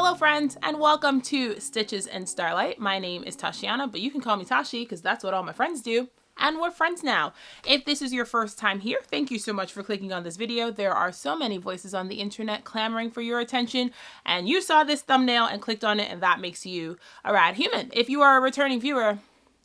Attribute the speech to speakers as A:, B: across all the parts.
A: Hello friends, and welcome to Stitches and Starlight. My name is Tashiana, but you can call me Tashi because that's what all my friends do. And we're friends now. If this is your first time here, thank you so much for clicking on this video. There are so many voices on the internet clamoring for your attention, and you saw this thumbnail and clicked on it, and that makes you a rad human. If you are a returning viewer,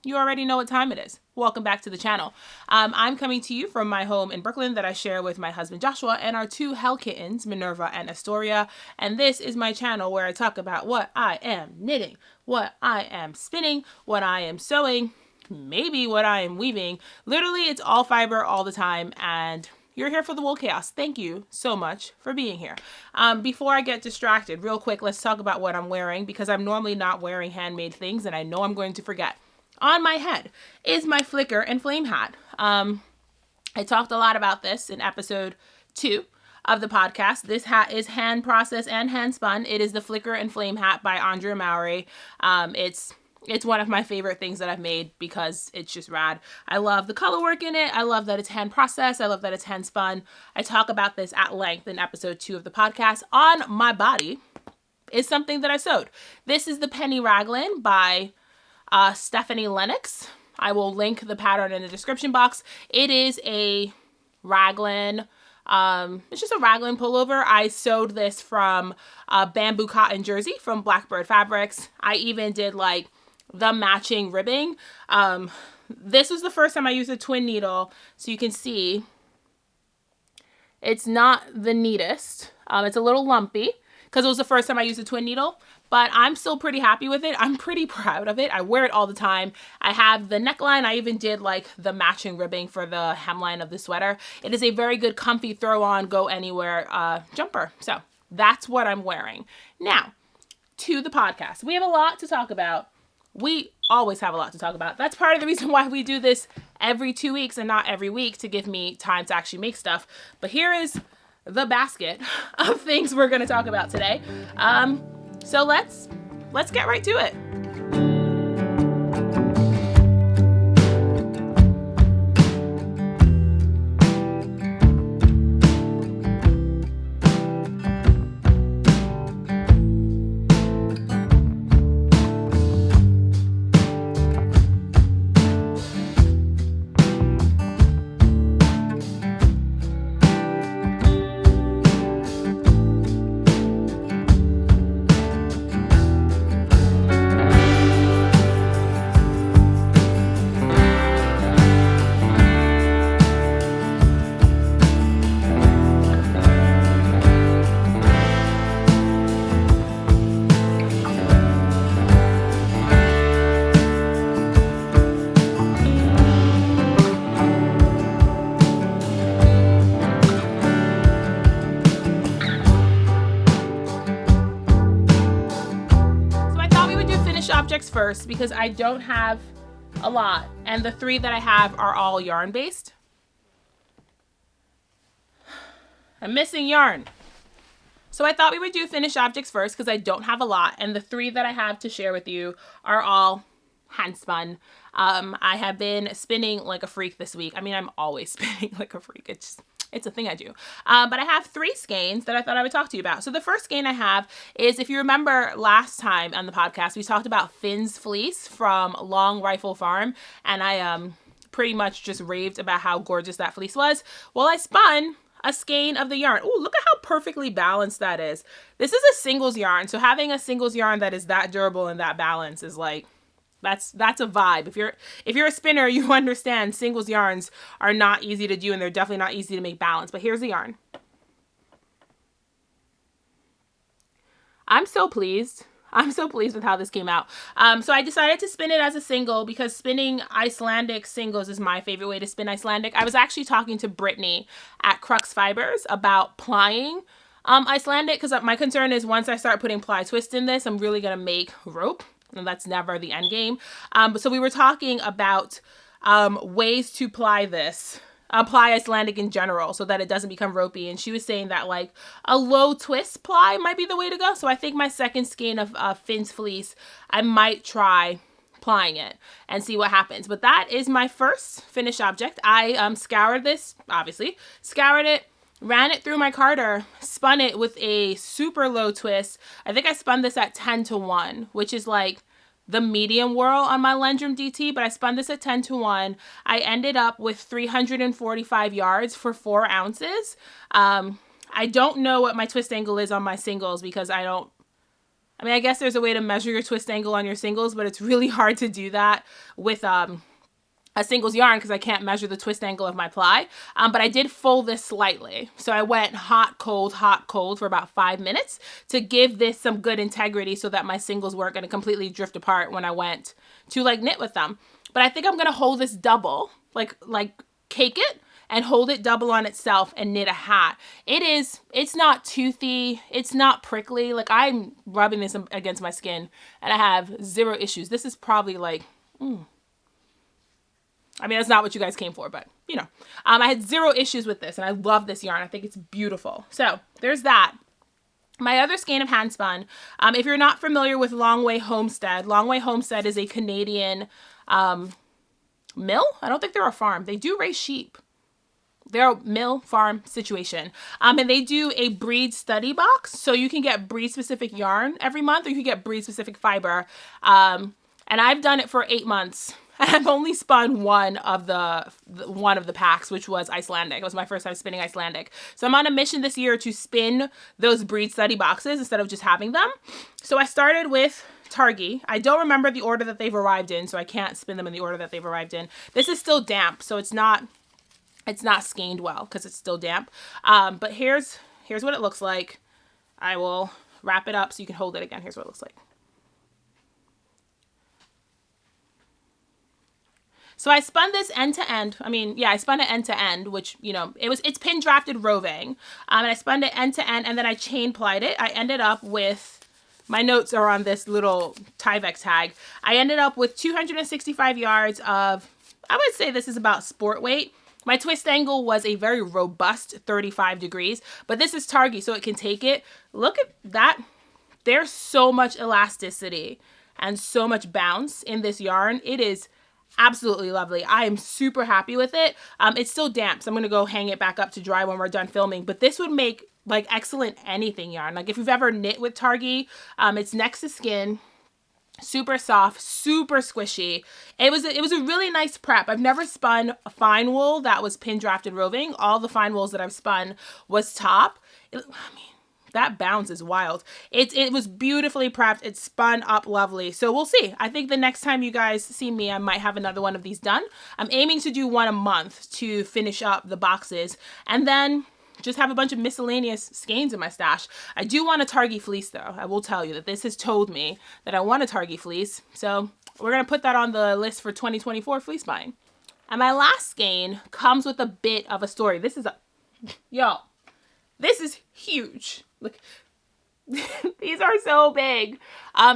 A: you already know what time it is. Welcome back to the channel. I'm coming to you from my home in Brooklyn that I share with my husband Joshua and our two hell kittens, Minerva and Astoria. And this is my channel where I talk about what I am knitting, what I am spinning, what I am sewing, maybe what I am weaving. Literally, it's all fiber all the time, and you're here for the wool chaos. Thank you so much for being here. Before I get distracted, real quick, let's talk about what I'm wearing, because I'm normally not wearing handmade things, and I know I'm going to forget. On my head is my Flicker and Flame hat. I talked a lot about this in episode 2 of the podcast. This hat is hand processed and hand spun. It is the Flicker and Flame hat by Andrea Mowry. It's one of my favorite things that I've made because it's just rad. I love the color work in it. I love that it's hand processed. I love that it's hand spun. I talk about this at length in episode 2 of the podcast. On my body is something that I sewed. This is the Penny Raglan by Stephanie Lennox. I will link the pattern in the description box. It is a raglan. It's just a raglan pullover. I sewed this from bamboo cotton jersey from Blackbird Fabrics. I even did like the matching ribbing. This was the first time I used a twin needle, so you can see it's not the neatest. It's a little lumpy because it was the first time I used a twin needle, but I'm still pretty happy with it. I'm pretty proud of it. I wear it all the time. I have the neckline. I even did like the matching ribbing for the hemline of the sweater. It is a very good comfy throw on, go anywhere jumper. So that's what I'm wearing. Now to the podcast. We have a lot to talk about. We always have a lot to talk about. That's part of the reason why we do this every 2 weeks and not every week, to give me time to actually make stuff. But here is the basket of things we're going to talk about today. So let's get right to it. Objects first, because I don't have a lot, and the 3 that I have are all yarn based. I'm missing yarn, so I thought we would do finished objects first because I don't have a lot, and the 3 that I have to share with you are all hand spun. I have been spinning like a freak this week. I mean, I'm always spinning like a freak. It's a thing I do. But I have 3 skeins that I thought I would talk to you about. So the first skein I have is, if you remember last time on the podcast, we talked about Finn's fleece from Long Rifle Farm. And I pretty much just raved about how gorgeous that fleece was. Well, I spun a skein of the yarn. Oh, look at how perfectly balanced that is. This is a singles yarn. So having a singles yarn that is that durable and that balanced is like, that's a vibe. If you're a spinner, you understand singles yarns are not easy to do, and they're definitely not easy to make balance. But here's the yarn. I'm so pleased. I'm so pleased with how this came out. So I decided to spin it as a single because spinning Icelandic singles is my favorite way to spin Icelandic. I was actually talking to Brittany at Crux Fibers about plying Icelandic, because my concern is once I start putting ply twist in this, I'm really going to make rope. And that's never the end game. So we were talking about ways to ply this, apply Icelandic in general so that it doesn't become ropey. And she was saying that like a low twist ply might be the way to go. So I think my second skein of Finn's fleece, I might try plying it and see what happens. But that is my first finished object. I scoured this, obviously, scoured it, ran it through my carder, spun it with a super low twist. I think I spun this at 10-1, which is like the medium whirl on my Lendrum DT, but I spun this at 10-1. I ended up with 345 yards for 4 ounces. I don't know what my twist angle is on my singles because I mean, I guess there's a way to measure your twist angle on your singles, but it's really hard to do that with a singles yarn because I can't measure the twist angle of my ply. But I did fold this slightly. So I went hot, cold for about 5 minutes to give this some good integrity so that my singles weren't going to completely drift apart when I went to like knit with them. But I think I'm going to hold this double, like cake it and hold it double on itself and knit a hat. It's not toothy. It's not prickly. Like I'm rubbing this against my skin and I have 0 issues. This is probably like, I mean, that's not what you guys came for, but you know, I had 0 issues with this and I love this yarn. I think it's beautiful. So there's that. My other skein of hand spun, if you're not familiar with Longway Homestead is a Canadian mill. I don't think they're a farm. They do raise sheep. They're a mill farm situation. And they do a breed study box. So you can get breed specific yarn every month or you can get breed specific fiber. And I've done it for 8 months. I've only spun one of the packs, which was Icelandic. It was my first time spinning Icelandic. So I'm on a mission this year to spin those breed study boxes instead of just having them. So I started with Tazhi. I don't remember the order that they've arrived in, so I can't spin them in the order that they've arrived in. This is still damp, so it's not skeined well because it's still damp. But here's what it looks like. I will wrap it up so you can hold it again. Here's what it looks like. So I spun this end to end. I mean, yeah, I spun it end to end, which, you know, it's pin drafted roving. And I spun it end to end and then I chain plied it. I ended up with, my notes are on this little Tyvek tag. I ended up with 265 yards of, I would say this is about sport weight. My twist angle was a very robust 35 degrees, but this is Tazhi, so it can take it. Look at that. There's so much elasticity and so much bounce in this yarn. It is absolutely lovely. I am super happy with it. It's still damp, so I'm going to go hang it back up to dry when we're done filming, but this would make like excellent anything yarn. Like if you've ever knit with Tazhi, it's next to skin. Super soft, super squishy. It was a really nice prep. I've never spun a fine wool that was pin drafted roving. All the fine wools that I've spun was top. I mean, that bounce is wild. It was beautifully prepped. It spun up lovely. So we'll see. I think the next time you guys see me, I might have another one of these done. I'm aiming to do one a month to finish up the boxes and then just have a bunch of miscellaneous skeins in my stash. I do want a Tazhi fleece though. I will tell you that this has told me that I want a Tazhi fleece. So we're going to put that on the list for 2024 fleece buying. And my last skein comes with a bit of a story. This is this is huge. Look, these are so big.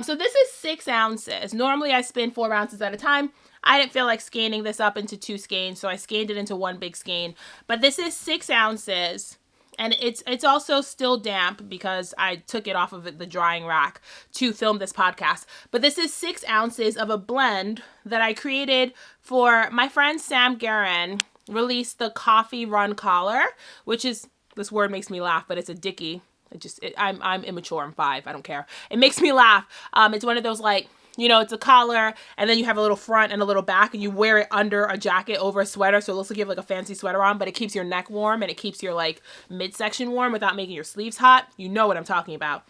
A: So this is 6 ounces. Normally I spin 4 ounces at a time. I didn't feel like scanning this up into 2 skeins, so I scanned it into 1 big skein. But this is 6 ounces, and it's also still damp because I took it off of the drying rack to film this podcast. But this is 6 ounces of a blend that I created for my friend Sam Guerin. Released the Coffee Run Collar, which is, this word makes me laugh, but it's a dickie. I'm immature. I'm 5. I don't care. It makes me laugh. It's one of those like, you know, it's a collar and then you have a little front and a little back and you wear it under a jacket over a sweater. So it looks like you have like a fancy sweater on, but it keeps your neck warm and it keeps your like midsection warm without making your sleeves hot. You know what I'm talking about.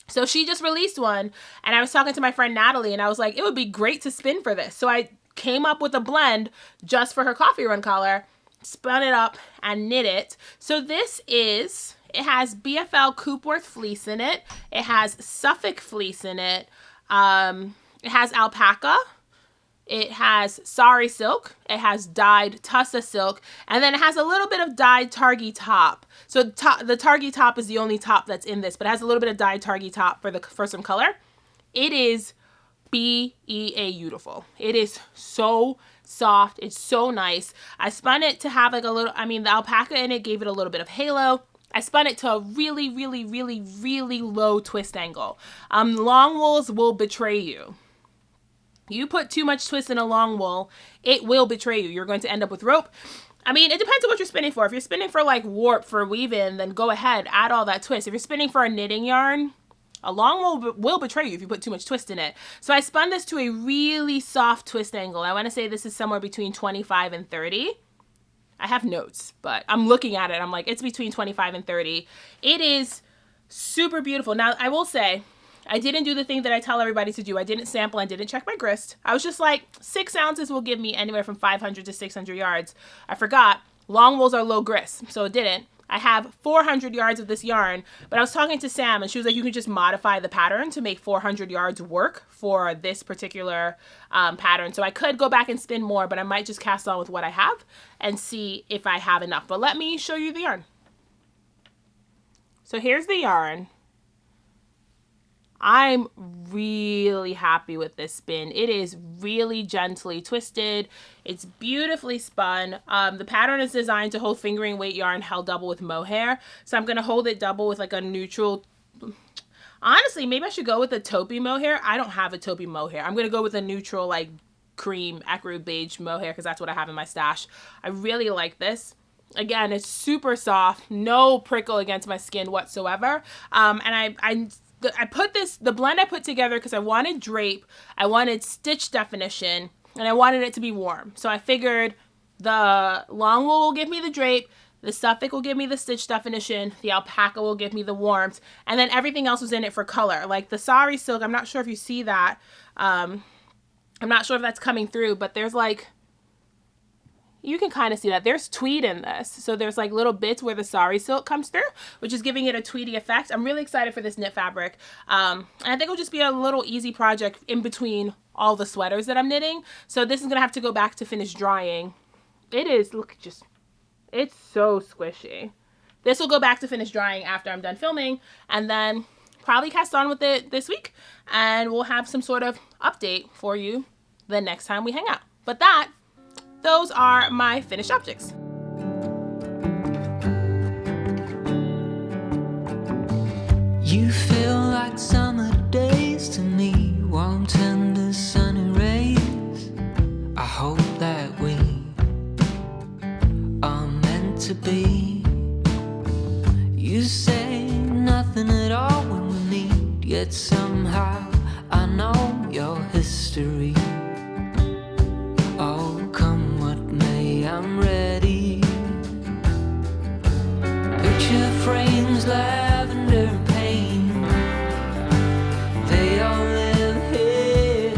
A: So she just released one and I was talking to my friend Natalie and I was like, it would be great to spin for this. So I came up with a blend just for her Coffee Run collar, spun it up and knit it. So this is, it has BFL Coopworth fleece in it. It has Suffolk fleece in it. It has alpaca, it has sari silk, it has dyed tussa silk, and then it has a little bit of dyed Tazhi top. So the Tazhi top is the only top that's in this, but it has a little bit of dyed Tazhi top for some color. It is beautiful. It is so soft. It's so nice. I spun it to have like a little, I mean, the alpaca in it gave it a little bit of halo. I spun it to a really, really, really, really low twist angle. Long wools will betray you. You put too much twist in a long wool, it will betray you. You're going to end up with rope. I mean, it depends on what you're spinning for. If you're spinning for like warp for weave-in, then go ahead, add all that twist. If you're spinning for a knitting yarn, a long wool will betray you if you put too much twist in it. So I spun this to a really soft twist angle. I want to say this is somewhere between 25 and 30. I have notes, but I'm looking at it. I'm like, it's between 25 and 30. It is super beautiful. Now, I will say, I didn't do the thing that I tell everybody to do. I didn't sample and didn't check my grist. I was just like, 6 ounces will give me anywhere from 500 to 600 yards. I forgot, long wools are low grist, so it didn't. I have 400 yards of this yarn, but I was talking to Sam and she was like, you can just modify the pattern to make 400 yards work for this particular pattern. So I could go back and spin more, but I might just cast on with what I have and see if I have enough. But let me show you the yarn. So here's the yarn. I'm really happy with this spin. It is really gently twisted. It's beautifully spun. The pattern is designed to hold fingering weight yarn held double with mohair. So I'm going to hold it double with like a neutral. Honestly, maybe I should go with a taupey mohair. I don't have a taupey mohair. I'm going to go with a neutral like cream ecru beige mohair because that's what I have in my stash. I really like this. Again, it's super soft. No prickle against my skin whatsoever. And I put the blend I put together because I wanted drape, I wanted stitch definition, and I wanted it to be warm. So I figured the long wool will give me the drape, the Suffolk will give me the stitch definition, the alpaca will give me the warmth, and then everything else was in it for color. Like the sari silk, I'm not sure if you see that. I'm not sure if that's coming through, but there's like, you can kind of see that there's tweed in this. So there's like little bits where the sari silk comes through, which is giving it a tweedy effect. I'm really excited for this knit fabric. And I think it'll just be a little easy project in between all the sweaters that I'm knitting. So this is going to have to go back to finish drying. It is, look, just, it's so squishy. This will go back to finish drying after I'm done filming and then probably cast on with it this week. And we'll have some sort of update for you the next time we hang out. But those are my finished objects.
B: You feel like summer days to me, warm, tender, sunny rays. I hope that we are meant to be. You say nothing at all when we meet, yet somehow I know your history. Oh, come what may, I'm ready. Picture frames, lavender and pain, they all live here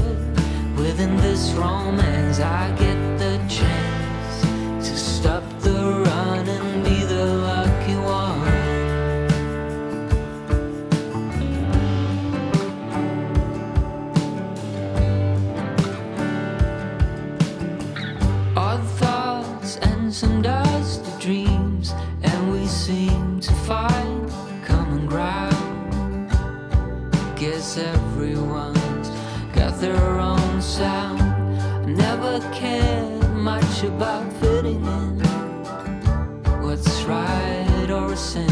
B: within this romance. I get the chance to stop the run and be the lucky one. Some dusty dreams, and we seem to find common ground. Guess everyone's got their own sound. I never cared much about fitting in, what's right or a sin.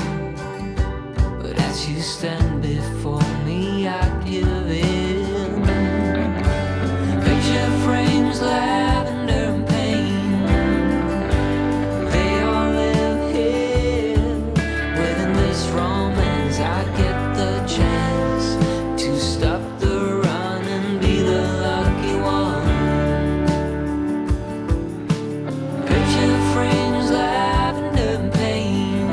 B: But as you stand before me, I give in. Picture frames, lavender and pain, romance. I get the chance to stop the run and be the lucky one. Picture frames, lavender and pain.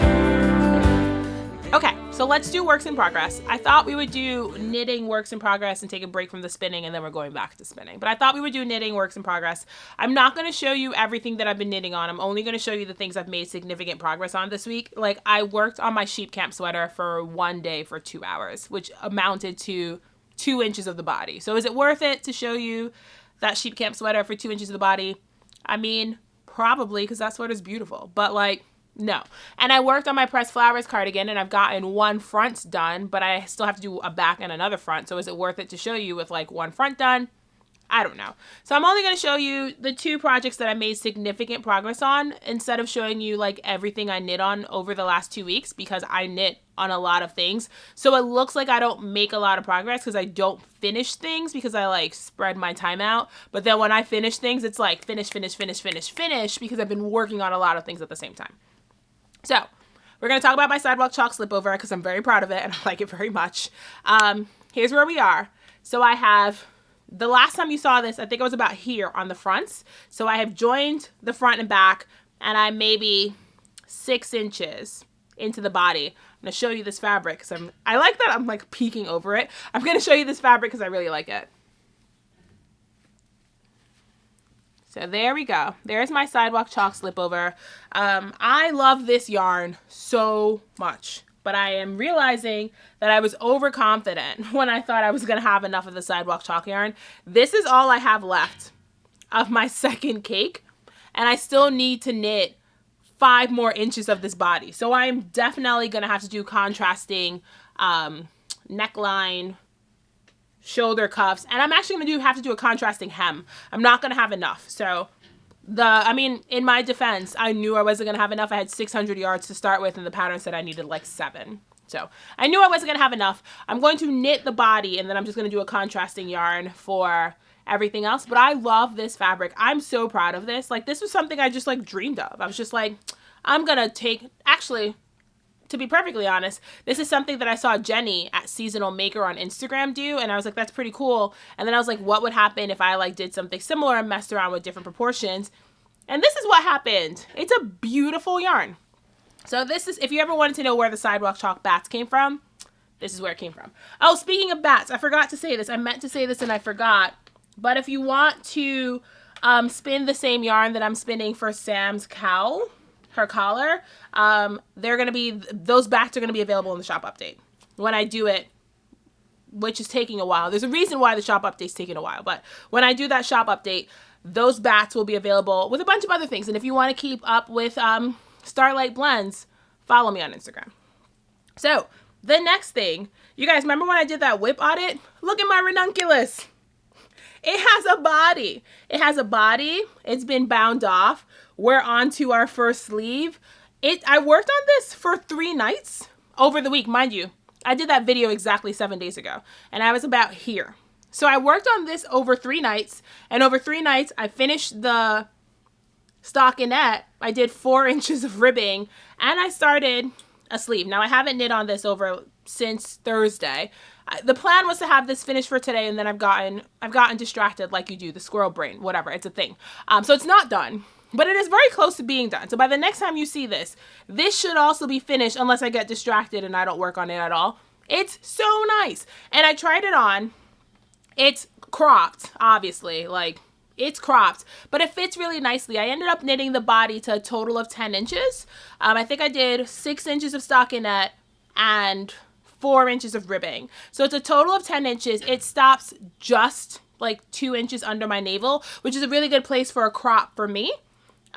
A: Okay, so let's do works in progress. I thought we would do knitting works in progress and take a break from the spinning, and then we're going back to spinning. But I thought we would do knitting works in progress. I'm not going to show you everything that I've been knitting on. I'm only going to show you the things I've made significant progress on this week. Like, I worked on my sheep camp sweater for one day for 2 hours, which amounted to 2 inches of the body. So is it worth it to show you that sheep camp sweater for 2 inches of the body? I mean, probably, because that sweater's beautiful. But like, no. And I worked on my pressed flowers cardigan, and I've gotten one front done, but I still have to do a back and another front. So is it worth it to show you with like one front done, I don't know. So I'm only going to show you the 2 projects that I made significant progress on instead of showing you like everything I knit on over the last 2 weeks, because I knit on a lot of things. So it looks like I don't make a lot of progress because I don't finish things because I like spread my time out. But then when I finish things, it's like finish because I've been working on a lot of things at the same time. So we're going to talk about my sidewalk chalk slipover because I'm very proud of it and I like it very much. Here's where we are. So I have... The last time you saw this, I think it was about here on the fronts. So I have joined the front and back, and I'm maybe 6 inches into the body. I'm going to show you this fabric because I like that I'm like peeking over it. I'm going to show you this fabric because I really like it. So there we go. There's my sidewalk chalk slipover. I love this yarn so much. But I am realizing that I was overconfident when I thought I was going to have enough of the sidewalk chalk yarn. This is all I have left of my second cake. And I still need to knit 5 more inches of this body. So I'm definitely going to have to do contrasting neckline, shoulder cuffs. And I'm actually going to have to do a contrasting hem. I'm not going to have enough. So... in my defense, I knew I wasn't going to have enough. I had 600 yards to start with, and the pattern said I needed like 7. So I knew I wasn't going to have enough. I'm going to knit the body, and then I'm just going to do a contrasting yarn for everything else. But I love this fabric. I'm so proud of this. Like, this was something I just like dreamed of. I was just like, I'm going to take, actually, to be perfectly honest, this is something that I saw Jenny at Seasonal Maker on Instagram do, and I was like, that's pretty cool. And then I was like, what would happen if I like did something similar and messed around with different proportions? And this is what happened. It's a beautiful yarn. So this is, if you ever wanted to know where the sidewalk chalk bats came from, this is where it came from. Oh, speaking of bats, I forgot to say this. I meant to say this and I forgot. But if you want to spin the same yarn that I'm spinning for Sam's cowl, her collar, those bats are going to be available in the shop update when I do it, which is taking a while. There's a reason why the shop update's taking a while, but when I do that shop update, those bats will be available with a bunch of other things. And if you want to keep up with Starlight blends, follow me on Instagram. So the next thing, you guys remember when I did that whip audit? Look at my ranunculus. It has a body. It has a body. It's been bound off. We're on to our first sleeve. I worked on this for 3 nights over the week, mind you. I did that video exactly 7 days ago, and I was about here. So I worked on this over 3 nights, and over 3 nights, I finished the stockinette. I did 4 inches of ribbing, and I started a sleeve. Now, I haven't knit on this since Thursday. The plan was to have this finished for today, and then I've gotten distracted like you do, the squirrel brain, whatever, it's a thing. So it's not done. But it is very close to being done. So by the next time you see this, this should also be finished unless I get distracted and I don't work on it at all. It's so nice. And I tried it on. It's cropped, obviously. Like, it's cropped. But it fits really nicely. I ended up knitting the body to a total of 10 inches. I think I did 6 inches of stockinette and 4 inches of ribbing. So it's a total of 10 inches. It stops just like 2 inches under my navel, which is a really good place for a crop for me.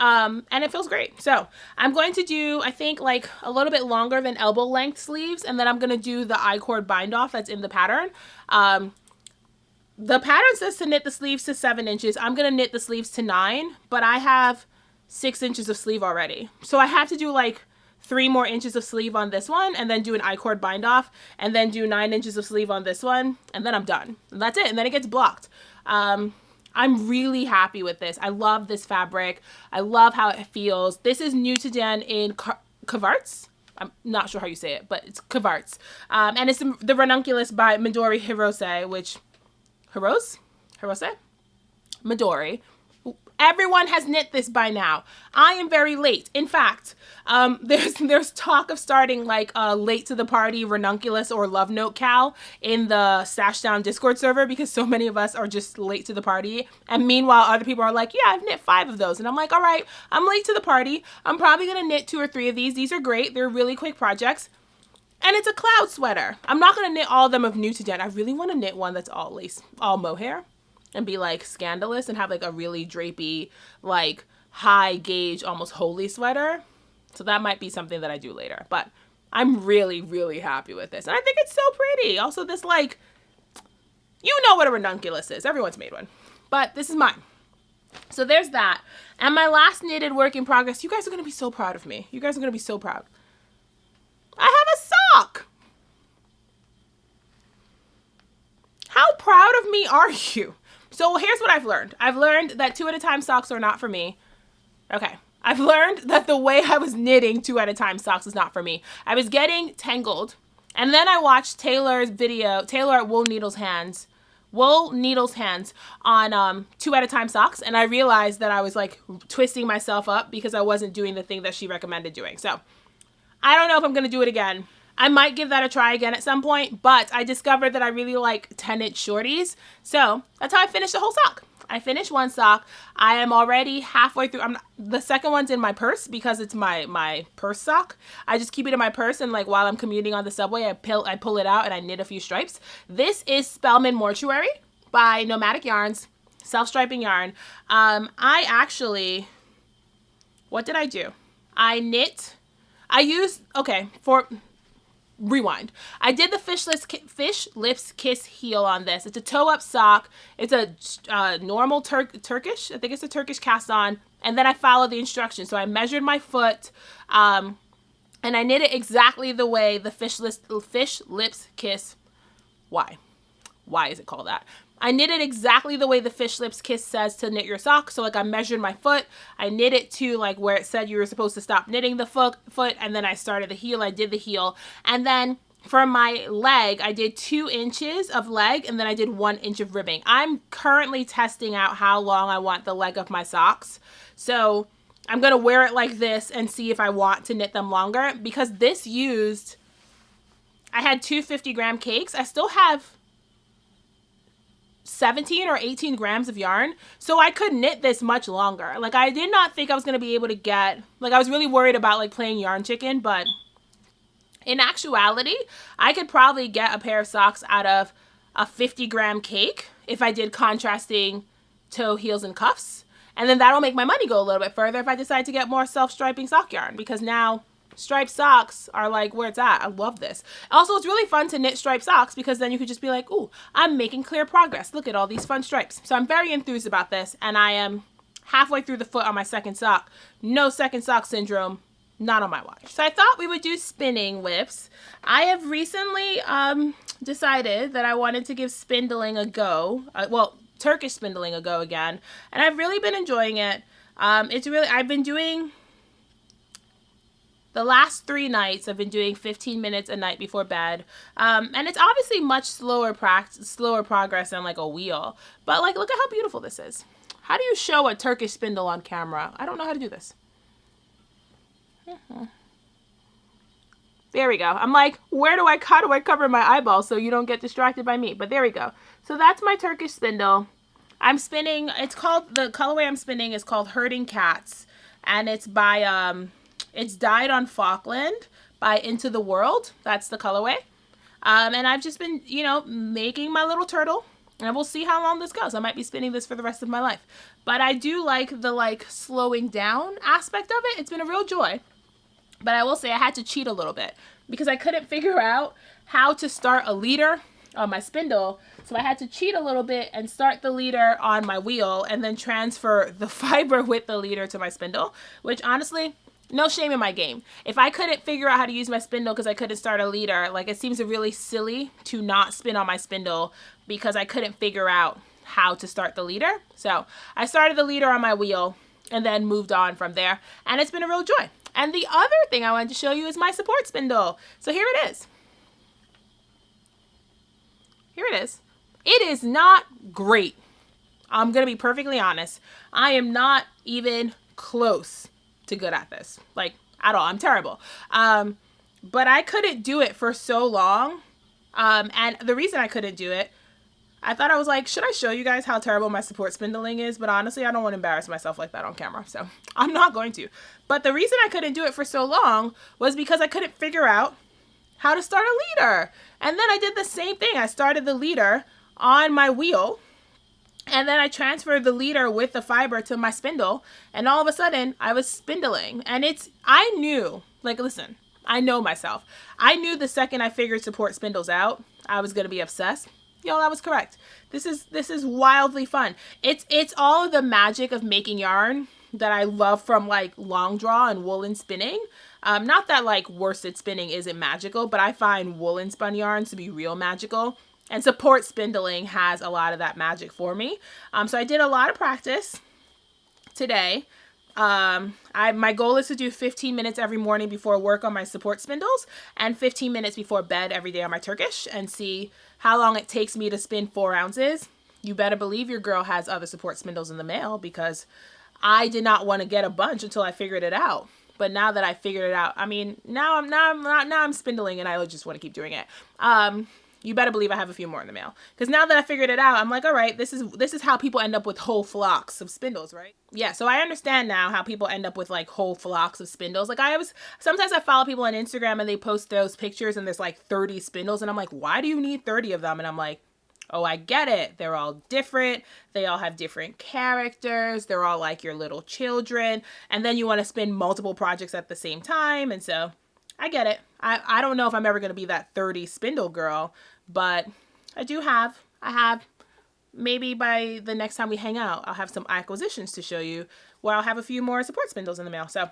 A: And it feels great. So I'm going to do, I think, like a little bit longer than elbow length sleeves. And then I'm going to do the I-cord bind off that's in the pattern. The pattern says to knit the sleeves to 7 inches. I'm going to knit the sleeves to 9, but I have 6 inches of sleeve already. So I have to do like 3 more inches of sleeve on this one and then do an I-cord bind off and then do 9 inches of sleeve on this one. And then I'm done. And that's it. And then it gets blocked. I'm really happy with this. I love this fabric. I love how it feels. This is new to Den in Kavarts. I'm not sure how you say it, but it's Kavarts. And it's the Ranunculus by Midori Hirose, which... Hirose? Midori. Everyone has knit this by now. I am very late. In fact, there's talk of starting like a late to the party ranunculus or love note cal in the Stash Down Discord server because so many of us are just late to the party. And meanwhile, other people are like, yeah, I've knit 5 of those. And I'm like, all right, I'm late to the party. I'm probably going to knit 2 or 3 of these. These are great. They're really quick projects. And it's a cloud sweater. I'm not going to knit all of them of new to Den. I really want to knit one that's all lace, all mohair. And be like scandalous and have like a really drapey, like high gauge, almost holy sweater. So that might be something that I do later. But I'm really, really happy with this. And I think it's so pretty. Also this like, you know what a ranunculus is. Everyone's made one. but this is mine. So there's that. And my last knitted work in progress, you guys are going to be so proud of me. You guys are going to be so proud. I have a sock. How proud of me are you? So here's what I've learned. I've learned that 2 at a time socks are not for me. Okay. I've learned that the way I was knitting 2 at a time socks is not for me. I was getting tangled. And then I watched Taylor's video, Taylor at Wool Needles Hands on 2 at a time socks. And I realized that I was like twisting myself up because I wasn't doing the thing that she recommended doing. So I don't know if I'm going to do it again. I might give that a try again at some point, but I discovered that I really like 10-inch shorties. So that's how I finished the whole sock. I finished one sock. I am already halfway through. The second one's in my purse because it's my purse sock. I just keep it in my purse, and like while I'm commuting on the subway, I pull it out and I knit a few stripes. This is Spellman Mortuary by Nomadic Yarns, self-striping yarn. What did I do? Rewind. I did the Fish Lips Kiss heel on this. It's a toe-up sock. It's a normal Turkish. I think it's a Turkish cast on. And then I followed the instructions. So I measured my foot, and I knit it exactly the way the Fish Lips Kiss. Why is it called that? I knit it exactly the way the Fish Lips Kiss says to knit your sock. So like I measured my foot, I knit it to like where it said you were supposed to stop knitting the foot, and then I started the heel, I did the heel. And then for my leg, I did 2 inches of leg, and then I did 1 inch of ribbing. I'm currently testing out how long I want the leg of my socks. So I'm going to wear it like this and see if I want to knit them longer, because I had 2 50-gram cakes. I still have 17 or 18 grams of yarn, so I could knit this much longer. Like I did not think I was going to be able to get, like I was really worried about like playing yarn chicken, but in actuality, I could probably get a pair of socks out of a 50-gram cake if I did contrasting toe, heels, and cuffs. And then that'll make my money go a little bit further if I decide to get more self-striping sock yarn, because now striped socks are like where it's at. I love this. Also, it's really fun to knit striped socks because then you could just be like, ooh, I'm making clear progress. Look at all these fun stripes. So I'm very enthused about this, and I am halfway through the foot on my second sock. No second sock syndrome, not on my watch. So I thought we would do spinning whips. I have recently decided that I wanted to give spindling a go. Turkish spindling a go again, and I've really been enjoying it. I've been doing the last 3 nights, I've been doing 15 minutes a night before bed. And it's obviously much slower progress than like a wheel. But like, look at how beautiful this is. How do you show a Turkish spindle on camera? I don't know how to do this. There we go. I'm like, how do I cover my eyeballs so you don't get distracted by me? But there we go. So that's my Turkish spindle. I'm spinning, the colorway I'm spinning is called Herding Cats. And it's by, it's dyed on Falkland by Into the World. That's the colorway. And I've just been, making my little turtle. And we'll see how long this goes. I might be spinning this for the rest of my life. But I do like the slowing down aspect of it. It's been a real joy. But I will say I had to cheat a little bit because I couldn't figure out how to start a leader on my spindle. So I had to cheat a little bit and start the leader on my wheel and then transfer the fiber with the leader to my spindle, which honestly, no shame in my game. If I couldn't figure out how to use my spindle because I couldn't start a leader, like it seems really silly to not spin on my spindle because I couldn't figure out how to start the leader. So I started the leader on my wheel and then moved on from there. And it's been a real joy. And the other thing I wanted to show you is my support spindle. So here it is. Here it is. It is not great. I'm going to be perfectly honest. I am not even close to good at this, like at all. I'm terrible. But I couldn't do it for so long. And the reason I couldn't do it, I thought I was like, should I show you guys how terrible my support spindling is? But honestly, I don't want to embarrass myself like that on camera. So I'm not going to. But the reason I couldn't do it for so long was because I couldn't figure out how to start a leader. And then I did the same thing. I started the leader on my wheel. And then I transferred the leader with the fiber to my spindle. And all of a sudden, I was spindling. And I knew, listen, I know myself. I knew the second I figured support spindles out, I was going to be obsessed. Yo, that was correct. This is wildly fun. It's all of the magic of making yarn that I love from like long draw and woolen spinning. Not that like worsted spinning isn't magical, but I find woolen spun yarns to be real magical. And support spindling has a lot of that magic for me. So I did a lot of practice today. My goal is to do 15 minutes every morning before work on my support spindles and 15 minutes before bed every day on my Turkish, and see how long it takes me to spin 4 ounces. You better believe your girl has other support spindles in the mail, because I did not want to get a bunch until I figured it out. But now that I figured it out, I mean, now I'm spindling and I just want to keep doing it. You better believe I have a few more in the mail. Because now that I figured it out, I'm like, all right, this is how people end up with whole flocks of spindles, right? Yeah, so I understand now how people end up with like whole flocks of spindles. Like sometimes I follow people on Instagram and they post those pictures and there's like 30 spindles and I'm like, why do you need 30 of them? And I'm like, oh, I get it. They're all different. They all have different characters. They're all like your little children. And then you want to spin multiple projects at the same time. And so I get it. I don't know if I'm ever going to be that 30 spindle girl, but I have, maybe by the next time we hang out, I'll have some acquisitions to show you where I'll have a few more support spindles in the mail. So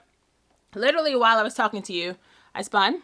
A: literally while I was talking to you, I spun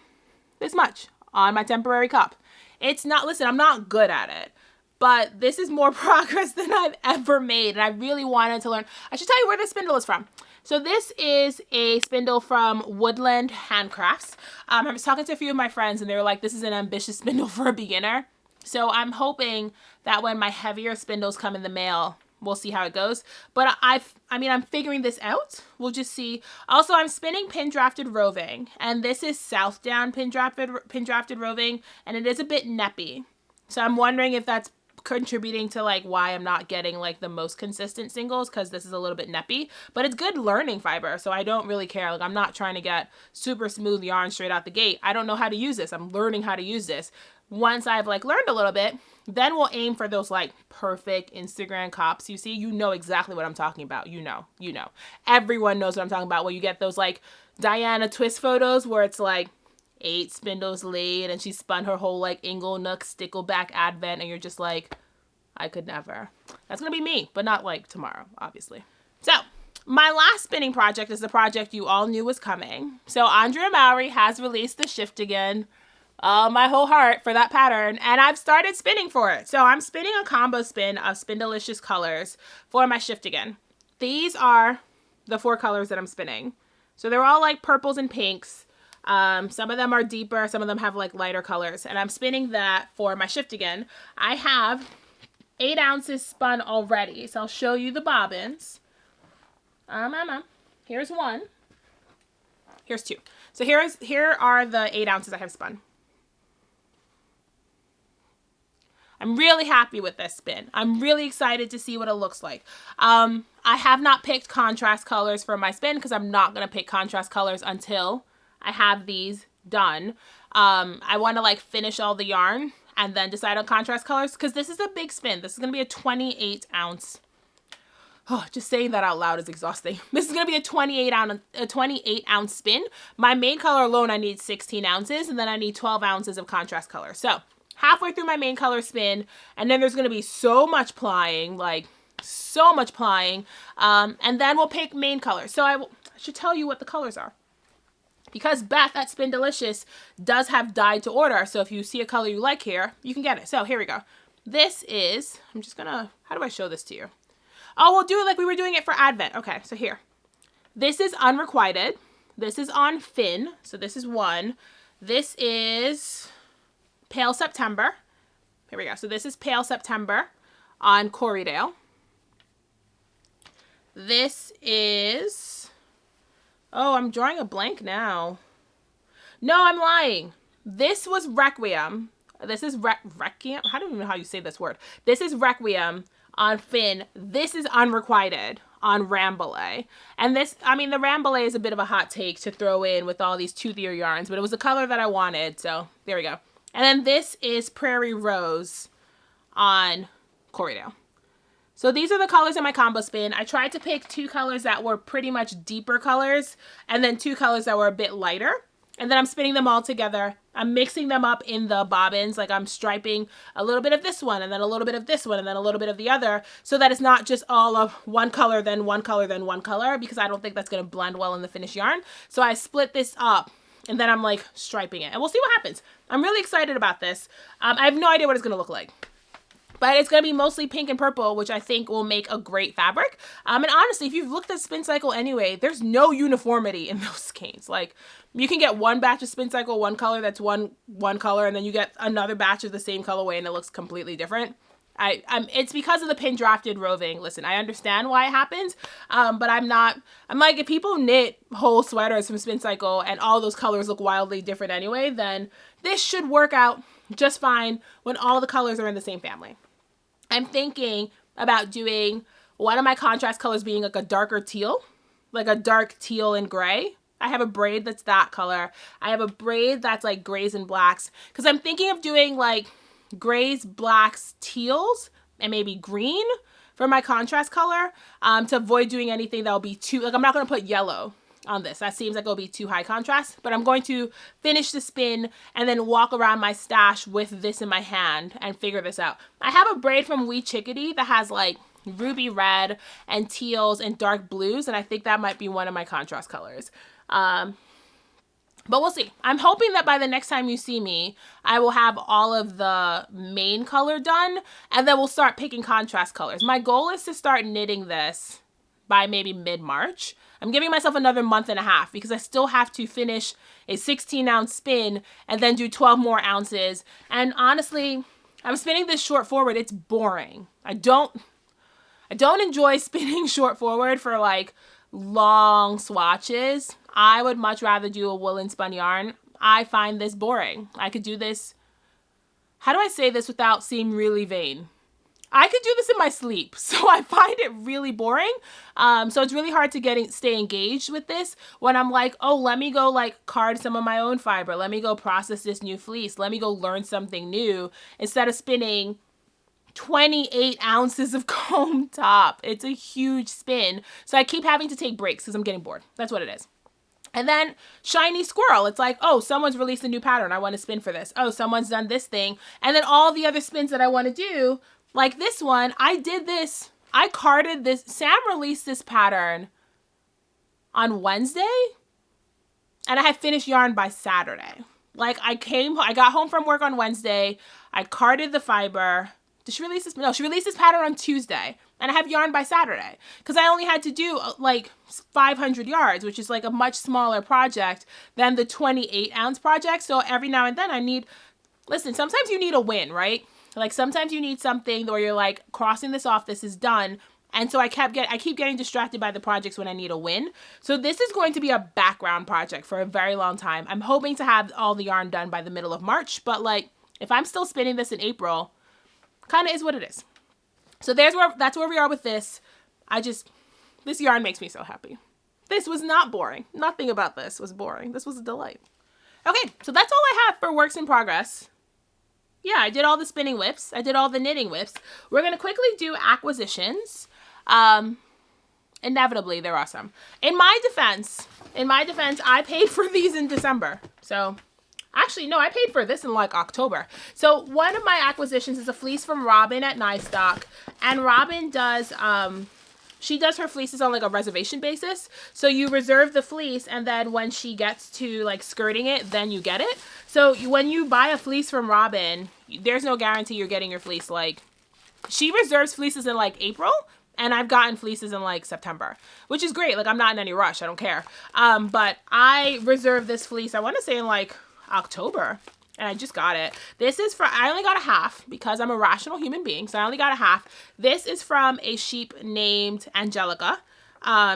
A: this much on my temporary cup. It's not, listen, I'm not good at it, but this is more progress than I've ever made. And I really wanted to learn. I should tell you where this spindle is from. So this is a spindle from Woodland Handcrafts. I was talking to a few of my friends and they were like, this is an ambitious spindle for a beginner. So I'm hoping that when my heavier spindles come in the mail, we'll see how it goes. But I'm figuring this out. We'll just see. Also, I'm spinning pin drafted roving, and this is south down pin drafted roving, and it is a bit neppy. So I'm wondering if that's contributing to like why I'm not getting like the most consistent singles, because this is a little bit neppy, but it's good learning fiber, so I don't really care. Like, I'm not trying to get super smooth yarn straight out the gate. I don't know how to use this. I'm learning how to use this. Once I've like learned a little bit, then we'll aim for those like perfect Instagram cops. You see, you know exactly what I'm talking about. You know, everyone knows what I'm talking about. When you get those like Diana twist photos where it's like 8 spindles laid and she spun her whole like Inglenook stickleback advent, and you're just like, I could never. That's gonna be me, but not like tomorrow, obviously. So my last spinning project is the project you all knew was coming. So Andrea Mowry has released the Shift Again. My whole heart for that pattern, and I've started spinning for it. So I'm spinning a combo spin of Spindalicious colors for my Shift Again. These are the 4 colors that I'm spinning. So they're all like purples and pinks. Some of them are deeper, some of them have like lighter colors, and I'm spinning that for my Shift Again. I have 8 ounces spun already, so I'll show you the bobbins. Here's 1. Here's 2. So here are the 8 ounces I have spun. I'm really happy with this spin. I'm really excited to see what it looks like. I have not picked contrast colors for my spin because I'm not going to pick contrast colors until I have these done. I want to like finish all the yarn and then decide on contrast colors, because this is a big spin. This is going to be a 28 ounce. Oh, just saying that out loud is exhausting. This is going to be a 28 ounce spin. My main color alone, I need 16 ounces, and then I need 12 ounces of contrast color. So halfway through my main color spin, and then there's going to be so much plying, like so much plying, and then we'll pick main color. So I should tell you what the colors are, because Beth at Spindalicious does have dyed to order. So if you see a color you like here, you can get it. So here we go. This is, I'm just gonna, how do I show this to you? Oh, we'll do it like we were doing it for Advent. Okay, so here. This is unrequited. This is on Fin. So this is 1. This is Pale September. Here we go. So this is Pale September on Corriedale. This is, oh, I'm drawing a blank now. No, I'm lying. This was Requiem. This is Requiem. I don't even know how you say this word. This is Requiem on Fin. This is unrequited on Rambouillet. And this, I mean, the Rambouillet is a bit of a hot take to throw in with all these toothier yarns, but it was the color that I wanted. So there we go. And then this is Prairie Rose on Corriedale. So these are the colors in my combo spin. I tried to pick 2 colors that were pretty much deeper colors, and then 2 colors that were a bit lighter. And then I'm spinning them all together I'm mixing them up in the bobbins. Like I'm striping a little bit of this one and then a little bit of this one and then a little bit of the other, so that it's not just all of one color, then one color, then one color, because I don't think that's going to blend well in the finished yarn. So I split this up and then I'm like striping it, and we'll see what happens. I'm really excited about this. I have no idea what it's going to look like. But it's going to be mostly pink and purple, which I think will make a great fabric. And honestly, if you've looked at Spin Cycle anyway, there's no uniformity in those skeins. Like, you can get one batch of Spin Cycle, one color that's one color, and then you get another batch of the same colorway and it looks completely different. It's because of the pin drafted roving. Listen, I understand why it happens, but I'm like, if people knit whole sweaters from Spin Cycle and all those colors look wildly different anyway, then this should work out just fine when all the colors are in the same family. I'm thinking about doing one of my contrast colors being like a darker teal, like a dark teal and gray. I have a braid that's that color. I have a braid that's like grays and blacks, because I'm thinking of doing like grays, blacks, teals, and maybe green for my contrast color, to avoid doing anything that will be too, like I'm not going to put yellow on this. That seems like it'll be too high contrast, but I'm going to finish the spin and then walk around my stash with this in my hand and figure this out. I have a braid from Wee Chickadee that has like ruby red and teals and dark blues, and I think that might be one of my contrast colors. But we'll see. I'm hoping that by the next time you see me, I will have all of the main color done, and then we'll start picking contrast colors. My goal is to start knitting this by maybe mid-March. I'm giving myself another month and a half because I still have to finish a 16-ounce spin and then do 12 more ounces. And honestly, I'm spinning this short forward. It's boring. I don't enjoy spinning short forward for like long swatches. I would much rather do a woolen spun yarn. I find this boring. I could do this. How do I say this without seeming really vain? I could do this in my sleep, so I find it really boring. So it's really hard to stay engaged with this when I'm like, oh, let me go like card some of my own fiber. Let me go process this new fleece. Let me go learn something new instead of spinning 28 ounces of comb top. It's a huge spin. So I keep having to take breaks because I'm getting bored. That's what it is. And then shiny squirrel. It's like, oh, someone's released a new pattern. I want to spin for this. Oh, someone's done this thing. And then all the other spins that I want to do, like this one, I did this. I carded this. Sam released this pattern on Wednesday, and I had finished yarn by Saturday. Like I got home from work on Wednesday. I carded the fiber. Did she release this? No, she released this pattern on Tuesday, and I have yarn by Saturday because I only had to do like 500 yards, which is like a much smaller project than the 28-ounce project. So every now and then listen, sometimes you need a win, right? Like sometimes you need something where you're like crossing this off, this is done. And so I keep getting distracted by the projects when I need a win. So this is going to be a background project for a very long time. I'm hoping to have all the yarn done by the middle of March, but like if I'm still spinning this in April, kind of is what it is. So that's where we are with this. This yarn makes me so happy. This was not boring. Nothing about this was boring. This was a delight. Okay, so that's all I have for works in progress. Yeah, I did all the spinning whips. I did all the knitting whips. We're going to quickly do acquisitions. Inevitably, they're awesome. In my defense, I paid for these in December. So, actually, no, I paid for this in like October. So, one of my acquisitions is a fleece from Robin at Nistock. And Robin does, she does her fleeces on like a reservation basis. So you reserve the fleece, and then when she gets to like skirting it, then you get it. So when you buy a fleece from Robin, there's no guarantee you're getting your fleece. Like she reserves fleeces in like April, and I've gotten fleeces in like September, which is great. Like I'm not in any rush. I don't care. But I reserved this fleece, I want to say in like October. And I just got it. I only got a half because I'm a rational human being. So I only got a half. This is from a sheep named Angelica.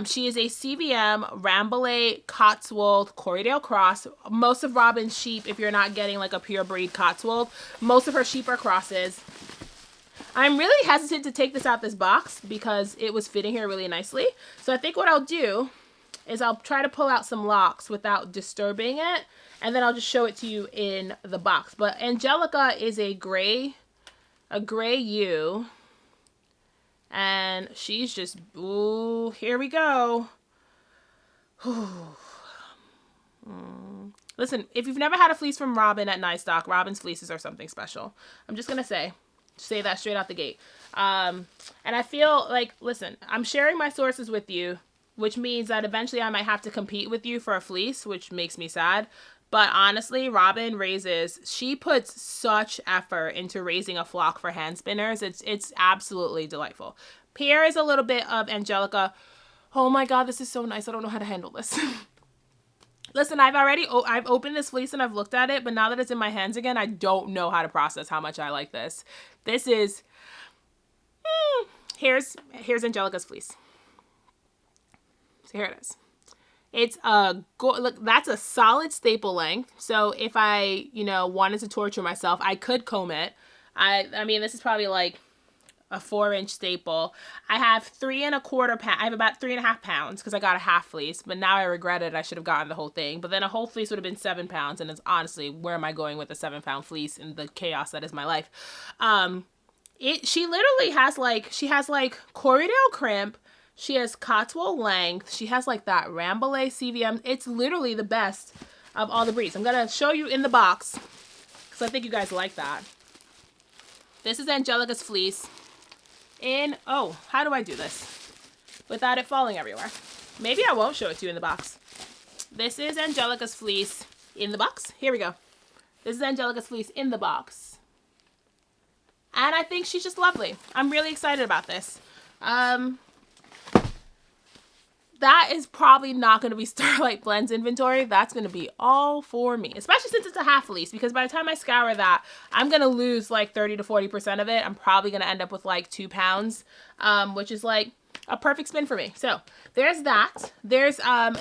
A: She is a CVM Rambouillet Cotswold Corriedale Cross. Most of Robin's sheep, if you're not getting like a pure breed Cotswold, most of her sheep are crosses. I'm really hesitant to take this out this box because it was fitting here really nicely. So I think what I'll do is I'll try to pull out some locks without disturbing it. And then I'll just show it to you in the box. But Angelica is a gray ewe. And she's just, ooh, here we go. Listen, if you've never had a fleece from Robin at Nistock, Robin's fleeces are something special. I'm just going to say that straight out the gate. And I feel like, listen, I'm sharing my sources with you, which means that eventually I might have to compete with you for a fleece, which makes me sad. But honestly, Robin she puts such effort into raising a flock for hand spinners. It's absolutely delightful. Here is a little bit of Angelica. Oh my God, this is so nice. I don't know how to handle this. Listen, I've opened this fleece and I've looked at it, but now that it's in my hands again, I don't know how to process how much I like this. This is, here's Angelica's fleece. So here it is. It's look, that's a solid staple length. So if I, wanted to torture myself, I could comb it. I mean, this is probably like a 4-inch staple. I have 3¼ pound. I have about 3.5 pounds because I got a half fleece, but now I regret it. I should have gotten the whole thing. But then a whole fleece would have been 7 pounds. And it's honestly, where am I going with a 7-pound fleece in the chaos that is my life? She literally has she has Corriedale crimp. She has Cotswold length. She has like that Rambouillet CVM. It's literally the best of all the breeds. I'm going to show you in the box because I think you guys like that. This is Angelica's fleece. How do I do this without it falling everywhere? Maybe I won't show it to you in the box. This is Angelica's fleece in the box. Here we go. This is Angelica's fleece in the box. And I think she's just lovely. I'm really excited about this. That is probably not going to be Starlight Blends inventory. That's going to be all for me, especially since it's a half fleece, because by the time I scour that, I'm going to lose like 30 to 40% of it. I'm probably going to end up with like 2 pounds, which is like a perfect spin for me. So there's that. There's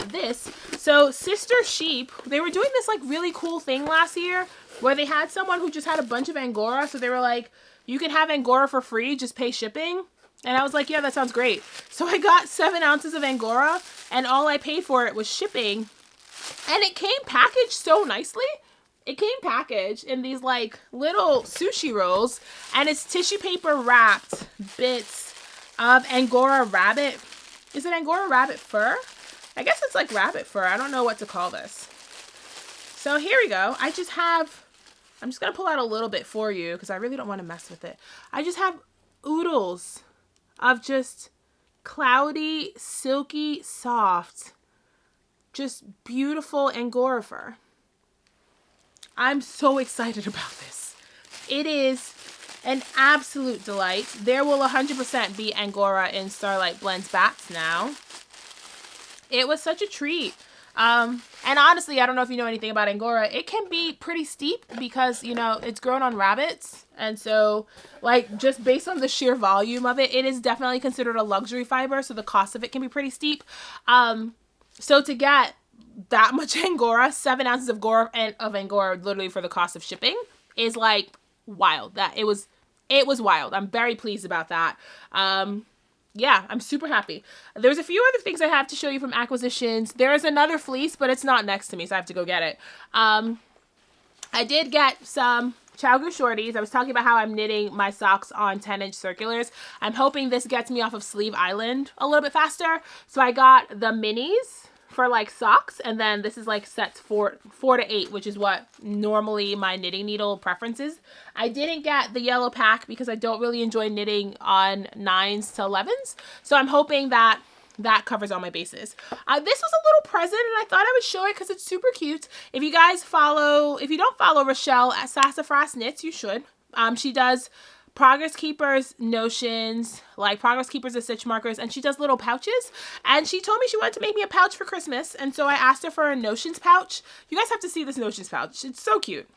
A: this. So Sister Sheep, they were doing this like really cool thing last year where they had someone who just had a bunch of Angora. So they were like, you can have Angora for free, just pay shipping. And I was like, yeah, that sounds great. So I got 7 ounces of Angora, and all I paid for it was shipping. And it came packaged so nicely. It came packaged in these like little sushi rolls, and it's tissue paper wrapped bits of Angora rabbit. Is it Angora rabbit fur? I guess it's like rabbit fur. I don't know what to call this. So here we go. I'm just going to pull out a little bit for you because I really don't want to mess with it. I just have oodles of just cloudy, silky, soft, just beautiful Angora fur. I'm so excited about this. It is an absolute delight. There will 100% be Angora in Starlight Blends bats now. It was such a treat. And honestly, I don't know if you know anything about Angora. It can be pretty steep because, it's grown on rabbits. And so, like, just based on the sheer volume of it, it is definitely considered a luxury fiber. So the cost of it can be pretty steep. So to get that much Angora, 7 ounces of Angora, literally for the cost of shipping, is like wild. It was wild. I'm very pleased about that. Yeah, I'm super happy. There's a few other things I have to show you from acquisitions. There is another fleece, but it's not next to me, so I have to go get it. I did get some Chowgoo shorties. I was talking about how I'm knitting my socks on 10-inch circulars. I'm hoping this gets me off of Sleeve Island a little bit faster. So I got the minis for like socks, and then this is like sets 4 to 8, which is what normally my knitting needle preference is. I didn't get the yellow pack because I don't really enjoy knitting on 9s to 11s, so I'm hoping that covers all my bases. This was a little present, and I thought I would show it because it's super cute. If you don't follow Rochelle at Sassafras Knits, you should. She does Progress Keepers notions, like Progress Keepers as stitch markers, and she does little pouches. And she told me she wanted to make me a pouch for Christmas, and so I asked her for a notions pouch. You guys have to see this notions pouch. It's so cute.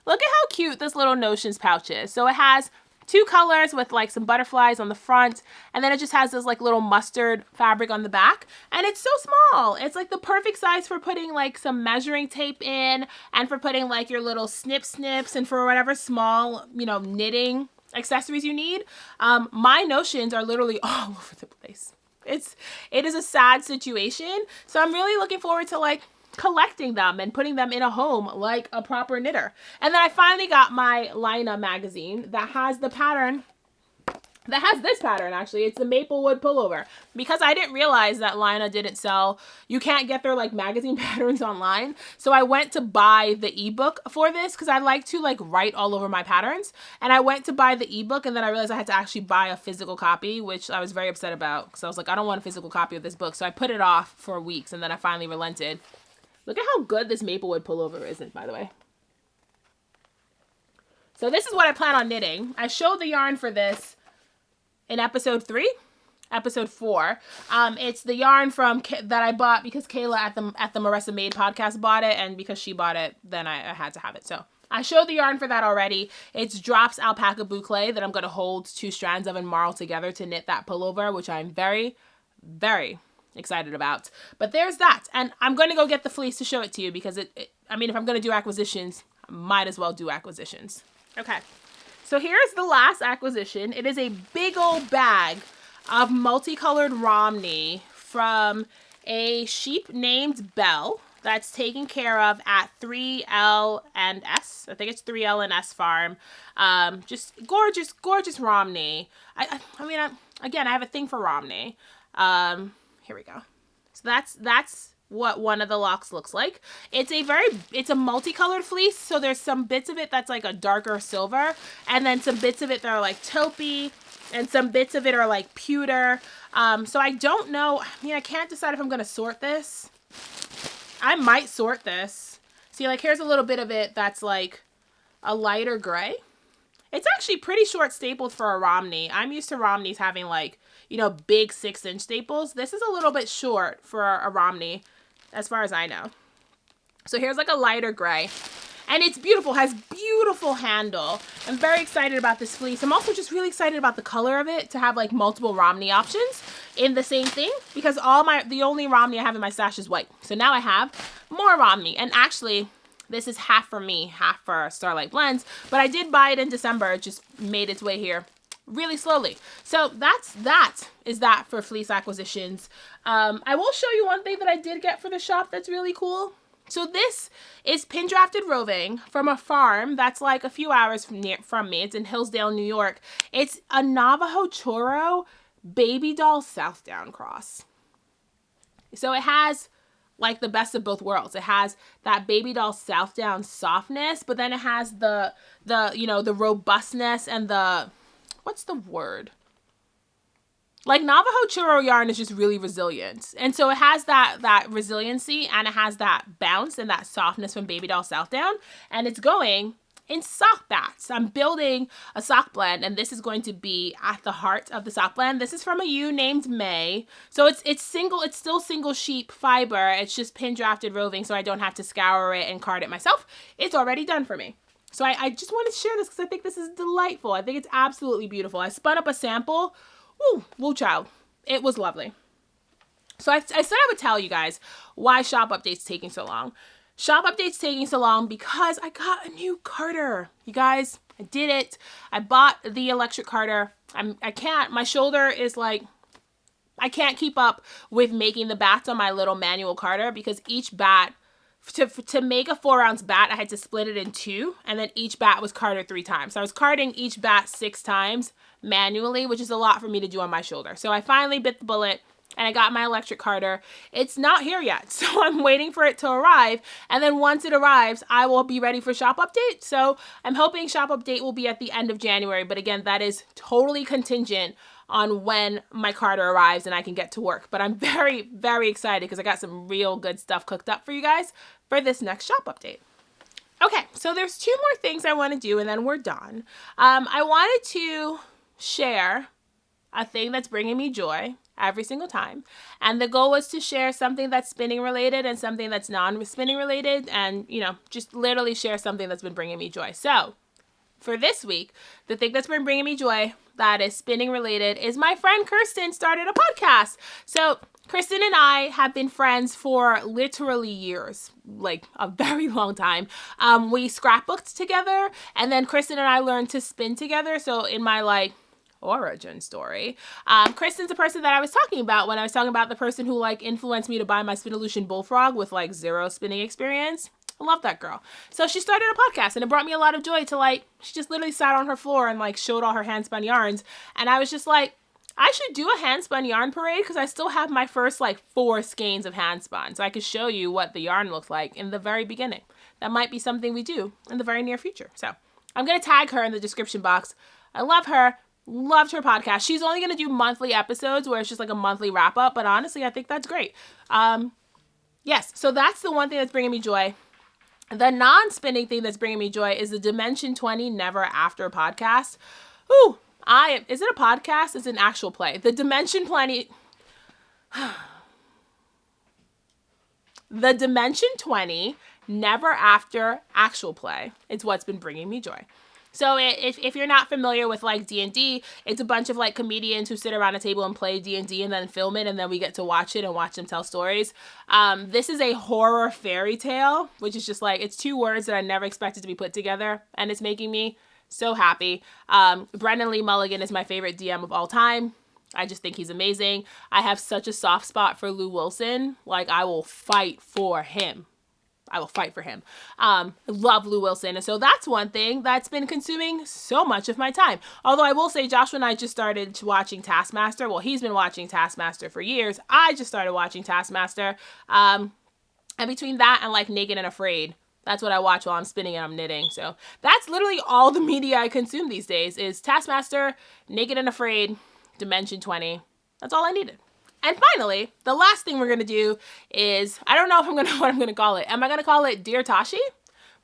A: Look at how cute this little notions pouch is. So it has 2 colors with like some butterflies on the front, and then it just has this like little mustard fabric on the back, and it's so small. It's like the perfect size for putting like some measuring tape in, and for putting like your little snips, and for whatever small, knitting accessories you need. My notions are literally all over the place. It is a sad situation, so I'm really looking forward to like collecting them and putting them in a home like a proper knitter. And then I finally got my Lina magazine that has the pattern that has this pattern, actually. It's the Maplewood Pullover. Because I didn't realize that Lina didn't sell, you can't get their like magazine patterns online. So I went to buy the ebook for this because I like to like write all over my patterns. And I went to buy the ebook, and then I realized I had to actually buy a physical copy, which I was very upset about because I was like, I don't want a physical copy of this book. So I put it off for weeks, and then I finally relented. Look at how good this Maplewood Pullover is, by the way. So this is what I plan on knitting. I showed the yarn for this in episode 4. It's the yarn from that I bought because Kayla at the Marissa Made podcast bought it, and because she bought it, then I had to have it. So I showed the yarn for that already. It's Drops Alpaca Boucle that I'm going to hold 2 strands of and marl together to knit that pullover, which I'm very, very excited about. But there's that, and I'm going to go get the fleece to show it to you because I mean, if I'm going to do acquisitions, I might as well do acquisitions. Okay. So here's the last acquisition. It is a big old bag of multicolored Romney from a sheep named Belle that's taken care of at 3L and S. I think it's 3L and S Farm. Just gorgeous, gorgeous Romney. I mean, again, I have a thing for Romney. Here we go. So that's what one of the locks looks like. It's a multicolored fleece, so there's some bits of it that's like a darker silver, and then some bits of it that are like taupey, and some bits of it are like pewter. So I don't know. I mean, I can't decide if I'm gonna sort this. I might sort this. See, like here's a little bit of it that's like a lighter gray. It's actually pretty short stapled for a Romney. I'm used to Romneys having like, you know, big 6-inch staples. This is a little bit short for a Romney, as far as I know. So here's like a lighter gray, and it's beautiful, has beautiful handle. I'm very excited about this fleece. I'm also just really excited about the color of it, to have like multiple Romney options in the same thing, because the only Romney I have in my stash is white. So now I have more Romney, and actually this is half for me, half for Starlight Blends, but I did buy it in December. It just made its way here really slowly. So that is that for fleece acquisitions. I will show you one thing that I did get for the shop that's really cool. So this is pin drafted roving from a farm that's like a few hours from me. It's in Hillsdale, New York. It's a Navajo Choro baby doll Southdown cross. So it has like the best of both worlds. It has that baby doll Southdown softness, but then it has the you know, the robustness and the, what's the word? Like Navajo Churro yarn is just really resilient. And so it has that resiliency, and it has that bounce and that softness from Baby Doll Southdown. And it's going in sock bats. I'm building a sock blend, and this is going to be at the heart of the sock blend. This is from a ewe named May. So it's still single sheep fiber. It's just pin drafted roving, so I don't have to scour it and card it myself. It's already done for me. So I just want to share this because I think this is delightful. I think it's absolutely beautiful. I spun up a sample. Woo child. It was lovely. So I said I would tell you guys why shop update's taking so long. Shop update's taking so long because I got a new carder. You guys, I did it. I bought the electric carder. My shoulder is like, I can't keep up with making the bats on my little manual carder, because each bat, to make a 4-ounce bat, I had to split it in 2, and then each bat was carded 3 times. So I was carding each bat 6 times manually, which is a lot for me to do on my shoulder. So I finally bit the bullet, and I got my electric carder. It's not here yet, so I'm waiting for it to arrive, and then once it arrives, I will be ready for shop update. So I'm hoping shop update will be at the end of January, but again, that is totally contingent on when my carder arrives and I can get to work. But I'm very, very excited because I got some real good stuff cooked up for you guys for this next shop update. Okay, so there's 2 more things I want to do, and then we're done. I wanted to share a thing that's bringing me joy every single time, and the goal was to share something that's spinning related and something that's non-spinning related, and you know, just literally share something that's been bringing me joy. So for this week, the thing that's been bringing me joy that is spinning related is my friend Kirsten started a podcast. So Kristen and I have been friends for literally years, like a very long time. We scrapbooked together, and then Kristen and I learned to spin together. So in my like origin story, Kristen's the person that I was talking about when I was talking about the person who like influenced me to buy my Spinolution Bullfrog with like 0 spinning experience. I love that girl. So she started a podcast, and it brought me a lot of joy to like, she just literally sat on her floor and like showed all her hand-spun yarns. And I was just like, I should do a hand-spun yarn parade because I still have my first like 4 skeins of hand-spun. So I could show you what the yarn looks like in the very beginning. That might be something we do in the very near future. So I'm going to tag her in the description box. I love her. Loved her podcast. She's only going to do monthly episodes where it's just like a monthly wrap up. But honestly, I think that's great. Yes. So that's the one thing that's bringing me joy. The non-spinning thing that's bringing me joy is the Dimension 20 Never After podcast. Ooh. Is it a podcast? It's an actual play. The Dimension 20 Never After actual play. It's what's been bringing me joy. So if you're not familiar with like D&D, it's a bunch of like comedians who sit around a table and play D&D and then film it, and then we get to watch it and watch them tell stories. This is a horror fairy tale, which is just like, it's 2 words that I never expected to be put together, and it's making me so happy. Brendan Lee Mulligan is my favorite DM of all time. I just think he's amazing. I have such a soft spot for Lou Wilson. Like, I will fight for him. Love Lou Wilson. And so that's one thing that's been consuming so much of my time. Although I will say Joshua and I just started watching Taskmaster. Well, he's been watching Taskmaster for years. I just started watching Taskmaster. And between that and like Naked and Afraid, that's what I watch while I'm spinning and I'm knitting. So that's literally all the media I consume these days is Taskmaster, Naked and Afraid, Dimension 20. That's all I needed. And finally, the last thing we're going to do is, I don't know if what I'm going to call it. Am I going to call it Dear Tashi?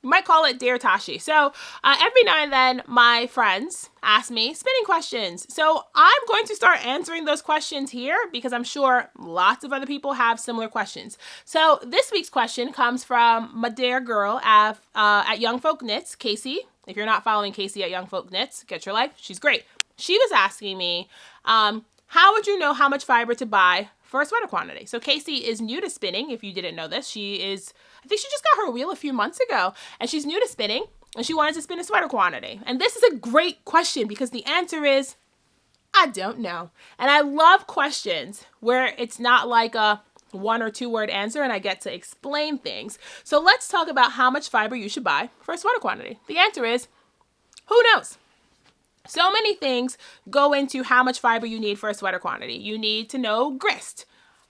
A: We might call it Dear Tashi. So every now and then my friends ask me spinning questions. So I'm going to start answering those questions here because I'm sure lots of other people have similar questions. So this week's question comes from my dear girl at Young Folk Knits, Casey. If you're not following Casey at Young Folk Knits, get your life. She's great. She was asking me, how would you know how much fiber to buy for a sweater quantity? So Casey is new to spinning, if you didn't know this. I think she just got her wheel a few months ago, and she's new to spinning, and she wanted to spin a sweater quantity. And this is a great question because the answer is, I don't know. And I love questions where it's not like a 1 or 2 word answer and I get to explain things. So let's talk about how much fiber you should buy for a sweater quantity. The answer is, who knows? So many things go into how much fiber you need for a sweater quantity. You need to know grist.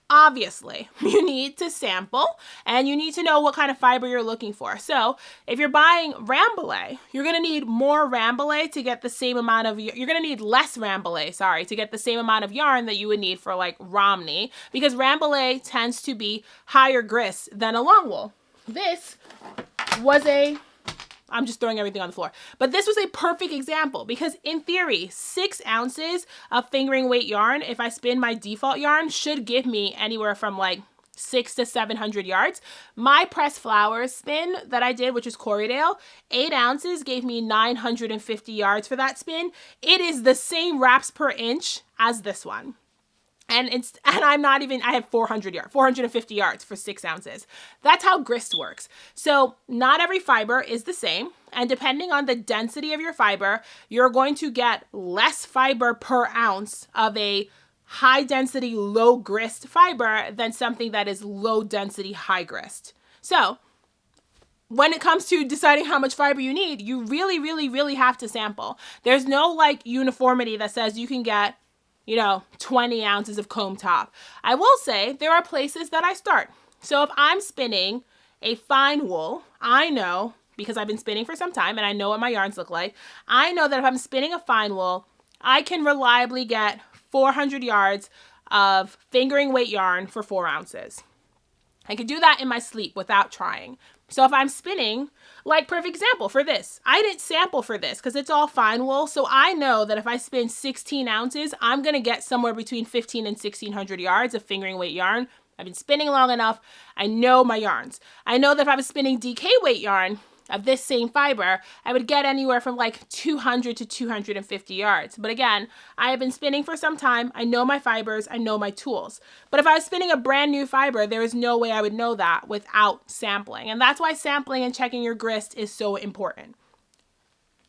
A: Obviously, you need to sample and you need to know what kind of fiber you're looking for. So if you're buying Rambouillet, you're going to need more Rambouillet to get the same amount of, you're going to need less Rambouillet, to get the same amount of yarn that you would need for like Romney, because Rambouillet tends to be higher grist than a long wool. This was I'm just throwing everything on the floor. But this was a perfect example because in theory, 6 ounces of fingering weight yarn, if I spin my default yarn, should give me anywhere from like 600 to 700 yards. My pressed flowers spin that I did, which is Corriedale, 8 ounces gave me 950 yards for that spin. It is the same wraps per inch as this one. And I have 450 yards for 6 ounces. That's how grist works. So not every fiber is the same. And depending on the density of your fiber, you're going to get less fiber per ounce of a high density, low grist fiber than something that is low density, high grist. So when it comes to deciding how much fiber you need, you really, really, really have to sample. There's no like uniformity that says you can get 20 ounces of comb top. I will say there are places that I start. So if I'm spinning a fine wool, I know, because I've been spinning for some time and I know what my yarns look like, I know that if I'm spinning a fine wool, I can reliably get 400 yards of fingering weight yarn for 4 ounces. I can do that in my sleep without trying. So if I'm spinning, like perfect example for this, I didn't sample for this because it's all fine wool. So I know that if I spin 16 ounces, I'm going to get somewhere between 15 and 1600 yards of fingering weight yarn. I've been spinning long enough. I know my yarns. I know that if I was spinning DK weight yarn of this same fiber, I would get anywhere from like 200 to 250 yards. But again, I have been spinning for some time. I know my fibers. I know my tools. But if I was spinning a brand new fiber, there is no way I would know that without sampling. And that's why sampling and checking your grist is so important.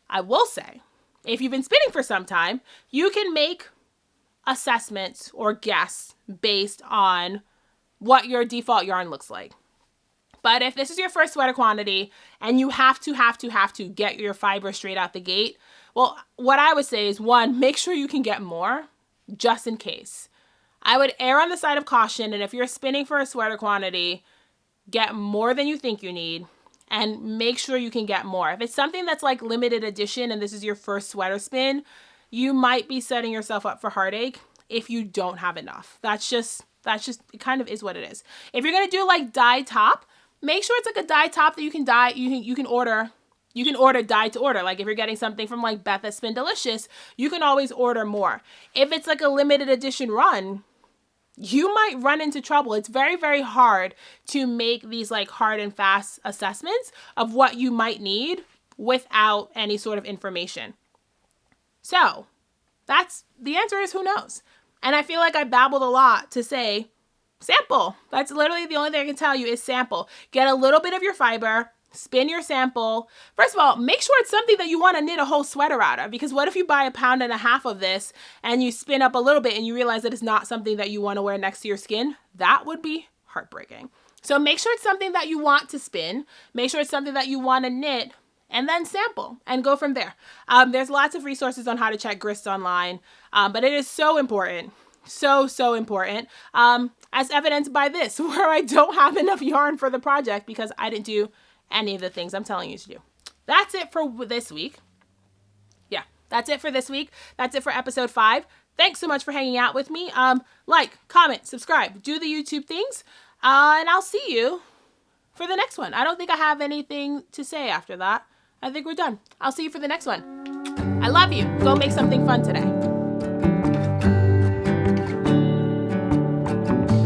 A: I will say, if you've been spinning for some time, you can make assessments or guess based on what your default yarn looks like. But if this is your first sweater quantity and you have to get your fiber straight out the gate, well, what I would say is, one, make sure you can get more just in case. I would err on the side of caution, and if you're spinning for a sweater quantity, get more than you think you need and make sure you can get more. If it's something that's like limited edition and this is your first sweater spin, you might be setting yourself up for heartache if you don't have enough. That's just, it kind of is what it is. If you're going to do like dye top, make sure it's like a dye top that you can dye, you can order dye to order. Like if you're getting something from like Beth at Spin Delicious, you can always order more. If it's like a limited edition run, you might run into trouble. It's very, very hard to make these like hard and fast assessments of what you might need without any sort of information. So that's the answer is who knows? And I feel like I babbled a lot to say sample. That's literally the only thing I can tell you is sample. Get a little bit of your fiber, spin your sample. First of all, make sure it's something that you want to knit a whole sweater out of, because what if you buy 1.5 pounds of this and you spin up a little bit and you realize that it's not something that you want to wear next to your skin? That would be heartbreaking. So make sure it's something that you want to spin, make sure it's something that you want to knit, and then sample and go from there. There's lots of resources on how to check grist online, but it is so important. So important, as evidenced by this, where I don't have enough yarn for the project because I didn't do any of the things I'm telling you to do. That's it for this week. Yeah, that's it for this week. That's it for episode 5. Thanks so much for hanging out with me. Like, comment, subscribe, do the YouTube things, and I'll see you for the next one. I don't think I have anything to say after that. I think we're done. I'll see you for the next one. I love you. Go make something fun today.